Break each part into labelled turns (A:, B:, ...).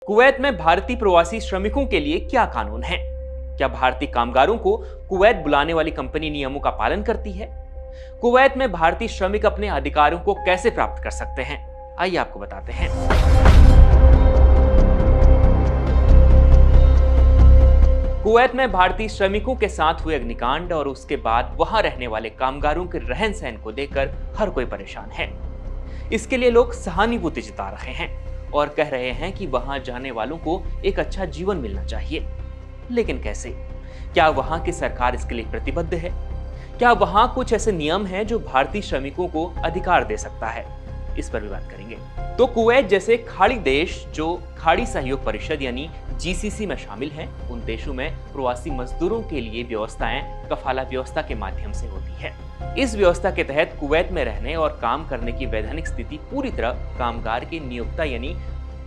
A: Kuwait में भारतीय प्रवासी श्रमिकों के लिए क्या कानून है? क्या भारतीय कामगारों को कुवैत बुलाने वाली कंपनी नियमों का पालन करती है? कुवैत में भारतीय श्रमिक अपने अधिकारों को कैसे प्राप्त कर सकते हैं? आइए आपको बताते हैं। कुवैत में भारतीय श्रमिकों के साथ हुए अग्निकांड और उसके बाद वहां रहने वाले कामगारों के रहन सहन को देखकर हर कोई परेशान है। इसके लिए लोग सहानुभूति जता रहे हैं और कह रहे हैं कि वहां जाने वालों को एक अच्छा जीवन मिलना चाहिए। लेकिन कैसे? क्या वहां की सरकार इसके लिए प्रतिबद्ध है? क्या वहां कुछ ऐसे नियम हैं जो भारतीय श्रमिकों को अधिकार दे सकता है? इस पर भी बात करेंगे। तो कुवैत जैसे खाड़ी देश जो खाड़ी सहयोग परिषद यानी जीसीसी में शामिल हैं, उन देशों में प्रवासी मजदूरों के लिए व्यवस्थाएं कफाला व्यवस्था के माध्यम से होती है। इस व्यवस्था के तहत कुवैत में रहने और काम करने की वैधानिक स्थिति पूरी तरह कामगार के नियोक्ता यानी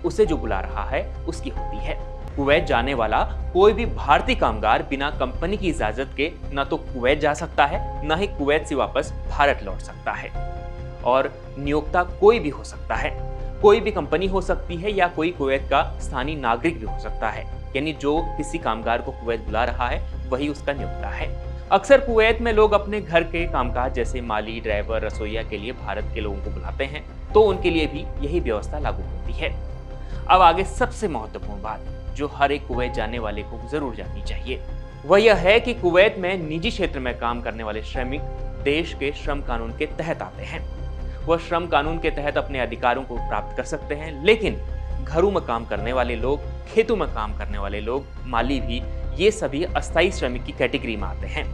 A: उसे जो बुला रहा है उसकी होती है। कुवैत जाने वाला कोई भी भारतीय कामगार बिना कंपनी की इजाजत के न तो कुवैत जा सकता है, न ही कुवैत से वापस भारत लौट सकता है। और नियोक्ता कोई भी हो सकता है, कोई भी कंपनी हो सकती है या कोई कुवैत का स्थानीय नागरिक भी हो सकता है, यानी जो किसी कामगार को कुवैत बुला रहा है वही उसका नियोक्ता है। अक्सर कुवैत में लोग अपने घर के कामकाज जैसे माली, ड्राइवर, रसोइया के लिए भारत के लोगों को बुलाते हैं, तो उनके लिए भी यही व्यवस्था लागू होती है। अब आगे सबसे महत्वपूर्ण बात जो हर एक कुवैत जाने वाले को जरूर जाननी चाहिए, वह यह है कि कुवैत में निजी क्षेत्र में काम करने वाले श्रमिक देश के श्रम कानून के तहत आते हैं। वह श्रम कानून के तहत अपने अधिकारों को प्राप्त कर सकते हैं, लेकिन घरों में काम करने वाले लोग, खेतों में काम करने वाले लोग, माली भी, ये सभी अस्थायी श्रमिक की कैटेगरी में आते हैं।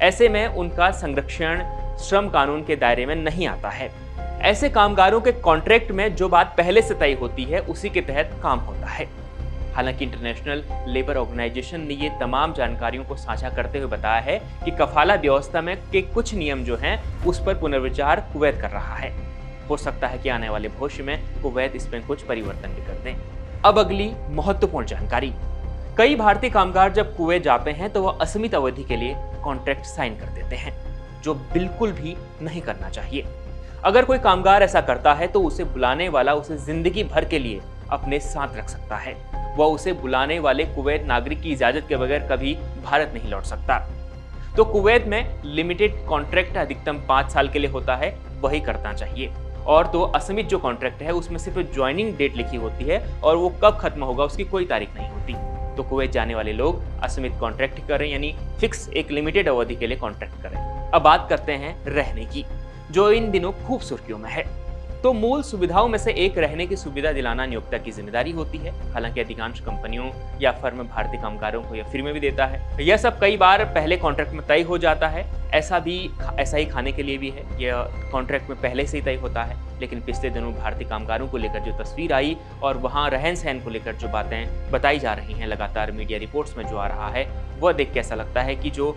A: ऐसे में उनका संरक्षण श्रम कानून के दायरे में नहीं आता है। ऐसे कामगारों के कॉन्ट्रैक्ट में जो बात पहले से तय होती है उसी के तहत काम होता है। हालांकि इंटरनेशनल लेबर ऑर्गेनाइजेशन ने ये तमाम जानकारियों को साझा करते हुए बताया है कि कफाला व्यवस्था में के कुछ नियम जो हैं उस पर पुनर्विचार कुवैत कर रहा है। हो सकता है कि आने वाले भविष्य में कुवैत इसमें कुछ परिवर्तन भी कर दें। अब अगली महत्वपूर्ण जानकारी, कई भारतीय कामगार जब कुवैत जाते हैं तो वह असीमित अवधि के लिए कॉन्ट्रैक्ट साइन कर देते हैं, जो बिल्कुल भी नहीं करना चाहिए। अगर कोई कामगार ऐसा करता है तो उसे बुलाने वाला उसे जिंदगी भर के लिए अपने साथ रख सकता है। वह उसे बुलाने वाले कुवैत नागरिक की इजाजत के बगैर कभी भारत नहीं लौट सकता। तो कुवैत में लिमिटेड कॉन्ट्रैक्ट अधिकतम 5 साल के लिए होता है, वही करना चाहिए। और तो असीमित जो कॉन्ट्रैक्ट है उसमें सिर्फ ज्वाइनिंग डेट लिखी होती है और वो कब खत्म होगा उसकी कोई तारीख नहीं होती। तो कुवैत जाने वाले लोग असीमित कॉन्ट्रैक्ट करें, यानी फिक्स एक लिमिटेड अवधि के लिए कॉन्ट्रैक्ट करें। अब बात करते हैं रहने की, जो इन दिनों खूब सुर्खियों में है। तो मूल सुविधाओं में से एक रहने की सुविधा दिलाना नियोक्ता की जिम्मेदारी होती है। हालांकि अधिकांश कंपनियों या फर्म भारतीय कामगारों को यह फ्री में भी देता है। यह सब कई बार पहले कॉन्ट्रैक्ट में तय हो जाता है। ऐसा ही खाने के लिए भी है, यह कॉन्ट्रैक्ट में पहले से ही तय होता है। लेकिन पिछले दिनों भारतीय कामगारों को लेकर जो तस्वीर आई और वहाँ रहन सहन को लेकर जो बातें बताई जा रही हैं लगातार मीडिया रिपोर्ट्स में जो आ रहा है, वह देख के ऐसा लगता है कि जो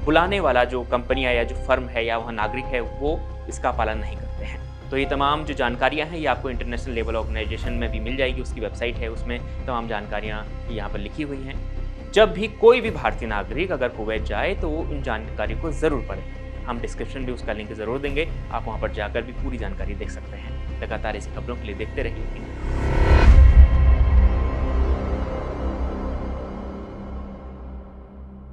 A: बुलाने वाला जो कंपनियां या जो फर्म है या वह नागरिक है वो इसका पालन नहीं करते हैं। तो ये तमाम जो जानकारियां हैं ये आपको इंटरनेशनल लेबर ऑर्गेनाइजेशन में भी मिल जाएगी, उसकी वेबसाइट है, उसमें तमाम जानकारियां यहाँ पर लिखी हुई हैं। जब भी कोई भी भारतीय नागरिक अगर कुवैत जाए तो वो उन जानकारियों को ज़रूर पढ़े। हम डिस्क्रिप्शन भी उसका लिंक ज़रूर देंगे, आप वहाँ पर जाकर भी पूरी जानकारी देख सकते हैं। लगातार ऐसी खबरों के लिए देखते रहिए।